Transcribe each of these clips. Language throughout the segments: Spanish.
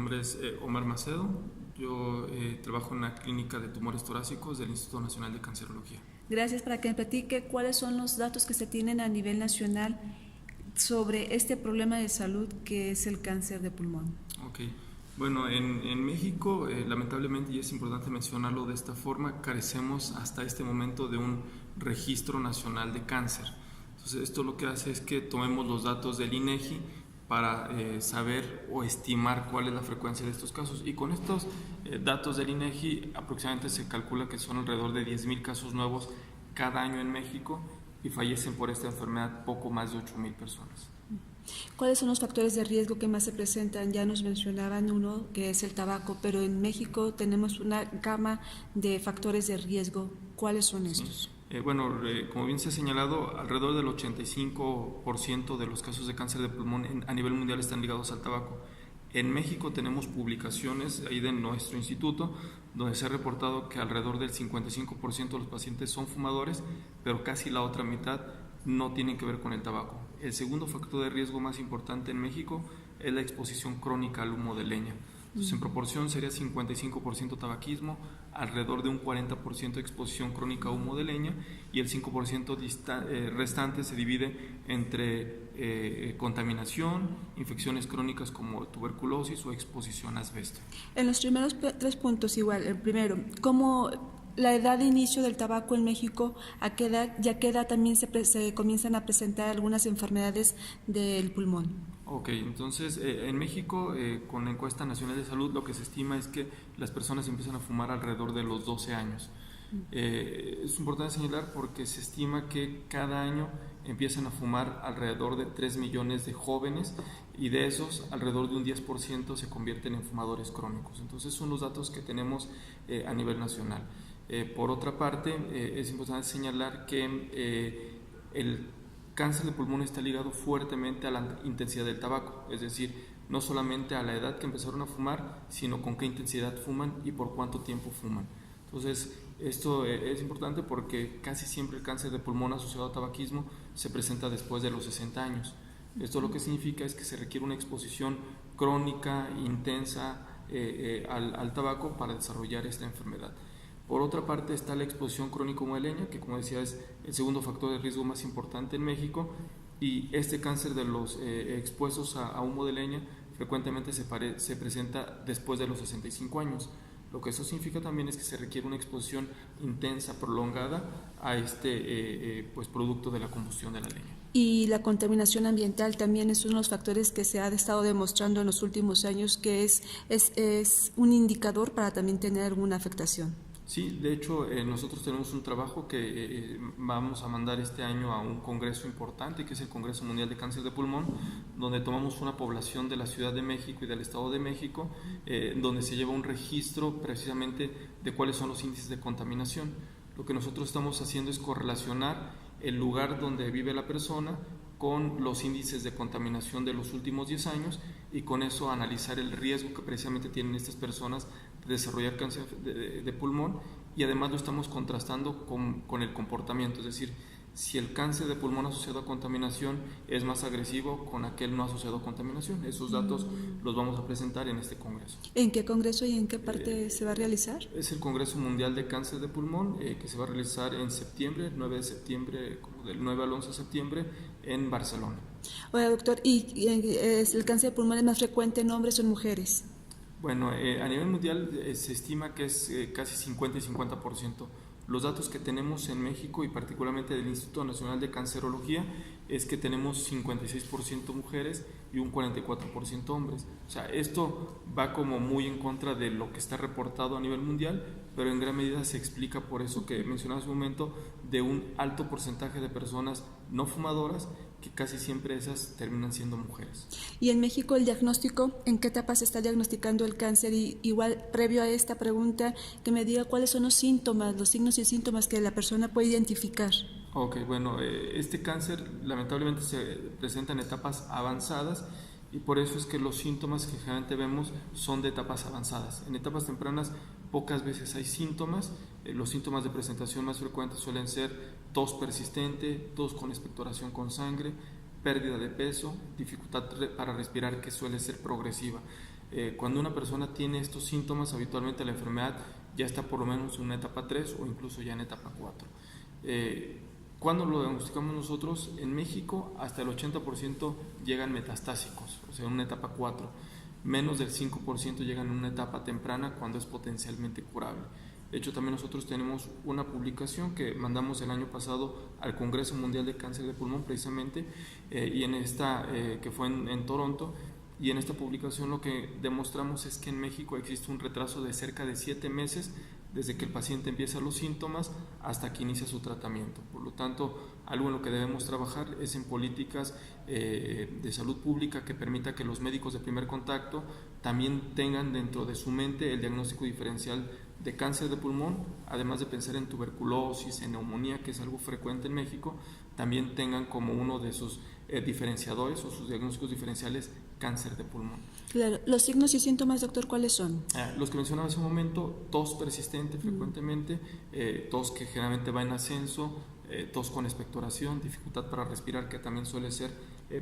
nombre es Omar Macedo. Yo trabajo en la clínica de tumores torácicos del Instituto Nacional de Cancerología. Gracias. Para que me platique cuáles son los datos que se tienen a nivel nacional sobre este problema de salud que es el cáncer de pulmón. Ok. Bueno, en México, lamentablemente, y es importante mencionarlo de esta forma, carecemos hasta este momento de un registro nacional de cáncer. Entonces, esto lo que hace es que tomemos los datos del INEGI para saber o estimar cuál es la frecuencia de estos casos. Y con estos datos del INEGI, aproximadamente se calcula que son alrededor de 10,000 casos nuevos cada año en México y fallecen por esta enfermedad poco más de 8,000 personas. ¿Cuáles son los factores de riesgo que más se presentan? Ya nos mencionaban uno, que es el tabaco, pero en México tenemos una gama de factores de riesgo. ¿Cuáles son estos? Como bien se ha señalado, alrededor del 85% de los casos de cáncer de pulmón a nivel mundial están ligados al tabaco. En México tenemos publicaciones ahí de nuestro instituto donde se ha reportado que alrededor del 55% de los pacientes son fumadores, pero casi la otra mitad no tienen que ver con el tabaco. El segundo factor de riesgo más importante en México es la exposición crónica al humo de leña. Entonces, en proporción sería 55% tabaquismo, alrededor de un 40% de exposición crónica a humo de leña, y el 5% restante se divide entre contaminación, infecciones crónicas como tuberculosis o exposición a asbesto. En los primeros 3 puntos igual. El primero, ¿cómo la edad de inicio del tabaco en México, a qué edad también se comienzan a presentar algunas enfermedades del pulmón? Ok, entonces en México, con la encuesta nacional de salud, lo que se estima es que las personas empiezan a fumar alrededor de los 12 años. Es importante señalar porque se estima que cada año empiezan a fumar alrededor de 3 millones de jóvenes, y de esos alrededor de un 10% se convierten en fumadores crónicos. Entonces son los datos que tenemos a nivel nacional. Por otra parte, es importante señalar que el cáncer de pulmón está ligado fuertemente a la intensidad del tabaco, es decir, no solamente a la edad que empezaron a fumar, sino con qué intensidad fuman y por cuánto tiempo fuman. Entonces, esto es importante porque casi siempre el cáncer de pulmón asociado a tabaquismo se presenta después de los 60 años. Esto lo que significa es que se requiere una exposición crónica, intensa al tabaco para desarrollar esta enfermedad. Por otra parte está la exposición crónica a humo de leña, que como decía es el segundo factor de riesgo más importante en México, y este cáncer de los expuestos a humo de leña frecuentemente se presenta después de los 65 años. Lo que eso significa también es que se requiere una exposición intensa, prolongada a este producto de la combustión de la leña. Y la contaminación ambiental también es uno de los factores que se ha estado demostrando en los últimos años que es un indicador para también tener alguna afectación. Sí, de hecho nosotros tenemos un trabajo que vamos a mandar este año a un congreso importante, que es el Congreso Mundial de Cáncer de Pulmón, donde tomamos una población de la Ciudad de México y del Estado de México, donde se lleva un registro precisamente de cuáles son los índices de contaminación. Lo que nosotros estamos haciendo es correlacionar el lugar donde vive la persona con los índices de contaminación de los últimos 10 años, y con eso analizar el riesgo que precisamente tienen estas personas de desarrollar cáncer de pulmón, y además lo estamos contrastando con el comportamiento, es decir, si el cáncer de pulmón asociado a contaminación es más agresivo con aquel no asociado a contaminación. Esos datos los vamos a presentar en este congreso. ¿En qué congreso y en qué parte se va a realizar? Es el Congreso Mundial de Cáncer de Pulmón, que se va a realizar en septiembre, 9 de septiembre, como del 9 al 11 de septiembre, en Barcelona. Oiga, doctor, ¿y el cáncer de pulmón es más frecuente en hombres o en mujeres? Bueno, a nivel mundial se estima que es casi 50 y 50%. Los datos que tenemos en México y particularmente del Instituto Nacional de Cancerología es que tenemos 56% mujeres y un 44% hombres. O sea, esto va como muy en contra de lo que está reportado a nivel mundial, pero en gran medida se explica por eso que mencionaba hace un momento, de un alto porcentaje de personas no fumadoras, que casi siempre esas terminan siendo mujeres. Y en México el diagnóstico, ¿en qué etapa se está diagnosticando el cáncer? Y igual, previo a esta pregunta, que me diga cuáles son los síntomas, los signos y síntomas que la persona puede identificar. Ok, bueno, este cáncer lamentablemente se presenta en etapas avanzadas, y por eso es que los síntomas que generalmente vemos son de etapas avanzadas. En etapas tempranas pocas veces hay síntomas. Los síntomas de presentación más frecuentes suelen ser tos persistente, tos con expectoración con sangre, pérdida de peso, dificultad para respirar que suele ser progresiva. Cuando una persona tiene estos síntomas, habitualmente la enfermedad ya está por lo menos en una etapa 3 o incluso ya en etapa 4. Cuando lo diagnosticamos nosotros, en México hasta el 80% llegan metastásicos, o sea, en una etapa 4. Menos del 5% llegan en una etapa temprana cuando es potencialmente curable. De hecho, también nosotros tenemos una publicación que mandamos el año pasado al Congreso Mundial de Cáncer de Pulmón precisamente, y en esta, que fue en Toronto, y en esta publicación lo que demostramos es que en México existe un retraso de cerca de 7 meses desde que el paciente empieza los síntomas hasta que inicia su tratamiento. Por lo tanto, algo en lo que debemos trabajar es en políticas de salud pública que permita que los médicos de primer contacto también tengan dentro de su mente el diagnóstico diferencial de cáncer de pulmón, además de pensar en tuberculosis, en neumonía, que es algo frecuente en México, también tengan como uno de sus diferenciadores o sus diagnósticos diferenciales cáncer de pulmón. Claro. ¿Los signos y síntomas, doctor, cuáles son? Los que mencionaba hace un momento: tos persistente frecuentemente, tos que generalmente va en ascenso, tos con expectoración, dificultad para respirar, que también suele ser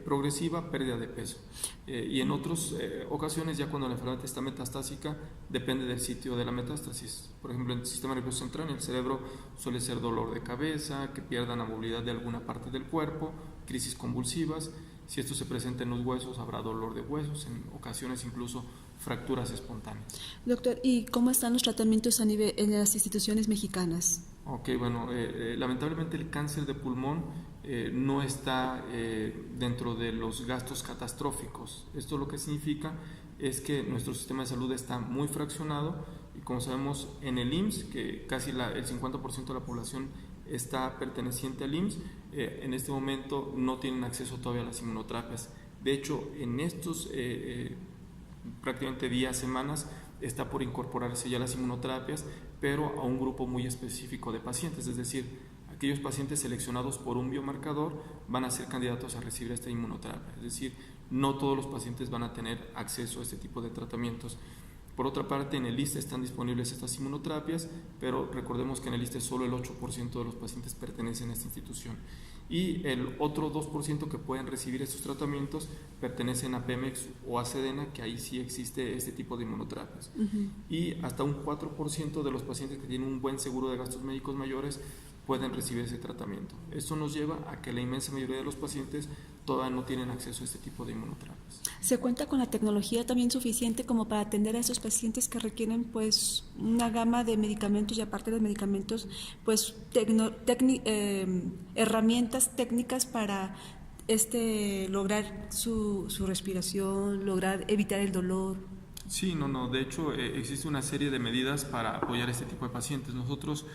progresiva, pérdida de peso. Y en otras ocasiones, ya cuando la enfermedad está metastásica, depende del sitio de la metástasis. Por ejemplo, en el sistema nervioso central, en el cerebro, suele ser dolor de cabeza, que pierdan la movilidad de alguna parte del cuerpo, crisis convulsivas. Si esto se presenta en los huesos, habrá dolor de huesos, en ocasiones incluso fracturas espontáneas. Doctor, ¿y cómo están los tratamientos a nivel en las instituciones mexicanas? Ok, bueno, lamentablemente el cáncer de pulmón no está dentro de los gastos catastróficos. Esto lo que significa es que nuestro sistema de salud está muy fraccionado, y como sabemos, en el IMSS, que casi el 50% de la población está perteneciente al IMSS, en este momento no tienen acceso todavía a las inmunoterapias. De hecho, en estos prácticamente días, semanas, está por incorporarse ya las inmunoterapias, pero a un grupo muy específico de pacientes, es decir, aquellos pacientes seleccionados por un biomarcador van a ser candidatos a recibir esta inmunoterapia, es decir, no todos los pacientes van a tener acceso a este tipo de tratamientos. Por otra parte, en el ISSSTE están disponibles estas inmunoterapias, pero recordemos que en el ISSSTE solo el 8% de los pacientes pertenecen a esta institución, y el otro 2% que pueden recibir estos tratamientos pertenecen a Pemex o a Sedena, que ahí sí existe este tipo de inmunoterapias. Y hasta un 4% de los pacientes que tienen un buen seguro de gastos médicos mayores pueden recibir ese tratamiento. Esto nos lleva a que la inmensa mayoría de los pacientes todavía no tienen acceso a este tipo de inmunoterapias. ¿Se cuenta con la tecnología también suficiente como para atender a esos pacientes que requieren pues una gama de medicamentos, y aparte de medicamentos, pues herramientas técnicas para lograr su respiración, lograr evitar el dolor? Sí, de hecho existe una serie de medidas para apoyar a este tipo de pacientes. Nosotros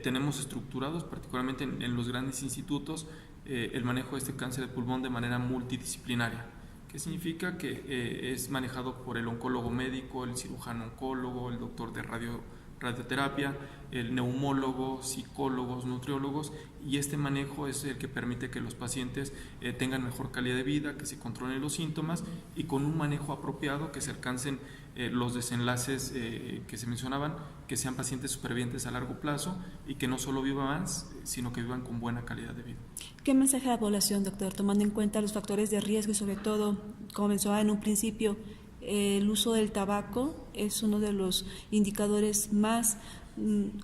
tenemos estructurados, particularmente en los grandes institutos, el manejo de este cáncer de pulmón de manera multidisciplinaria, que significa que es manejado por el oncólogo médico, el cirujano oncólogo, el doctor de radioterapia, el neumólogo, psicólogos, nutriólogos, y este manejo es el que permite que los pacientes tengan mejor calidad de vida, que se controlen los síntomas, y con un manejo apropiado que se alcancen los desenlaces que se mencionaban, que sean pacientes supervivientes a largo plazo y que no solo vivan más, sino que vivan con buena calidad de vida. ¿Qué mensaje a la población, doctor, tomando en cuenta los factores de riesgo y sobre todo, como mencionaba en un principio, el uso del tabaco es uno de los indicadores más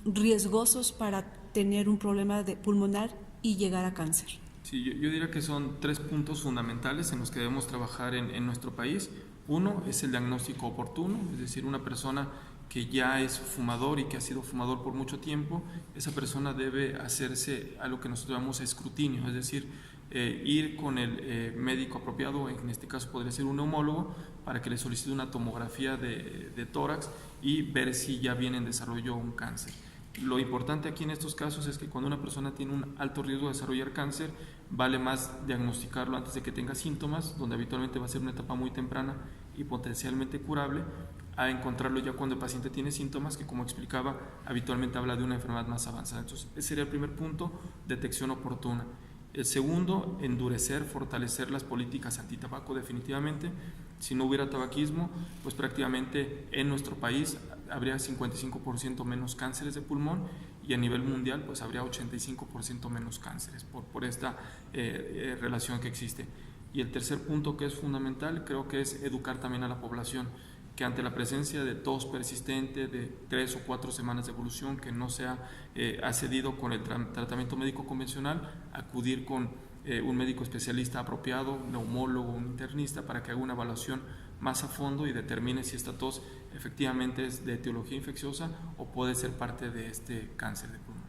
riesgosos para tener un problema pulmonar y llegar a cáncer? Sí, yo diría que son 3 puntos fundamentales en los que debemos trabajar en nuestro país. Uno es el diagnóstico oportuno, es decir, una persona que ya es fumador y que ha sido fumador por mucho tiempo, esa persona debe hacerse algo que nosotros llamamos escrutinio, es decir, ir con el médico apropiado, en este caso podría ser un neumólogo, para que le solicite una tomografía de tórax y ver si ya viene en desarrollo un cáncer. Lo importante aquí en estos casos es que cuando una persona tiene un alto riesgo de desarrollar cáncer, vale más diagnosticarlo antes de que tenga síntomas, donde habitualmente va a ser una etapa muy temprana y potencialmente curable, a encontrarlo ya cuando el paciente tiene síntomas, que como explicaba, habitualmente habla de una enfermedad más avanzada. Entonces, ese sería el primer punto: detección oportuna. El segundo, endurecer, fortalecer las políticas antitabaco definitivamente. Si no hubiera tabaquismo, pues prácticamente en nuestro país habría 55% menos cánceres de pulmón, y a nivel mundial pues habría 85% menos cánceres por esta relación que existe. Y el tercer punto que es fundamental, creo que es educar también a la población, que ante la presencia de tos persistente de 3 o 4 semanas de evolución que no se ha accedido con el tratamiento médico convencional, acudir con un médico especialista apropiado, un neumólogo, un internista, para que haga una evaluación más a fondo y determine si esta tos efectivamente es de etiología infecciosa o puede ser parte de este cáncer de pulmón.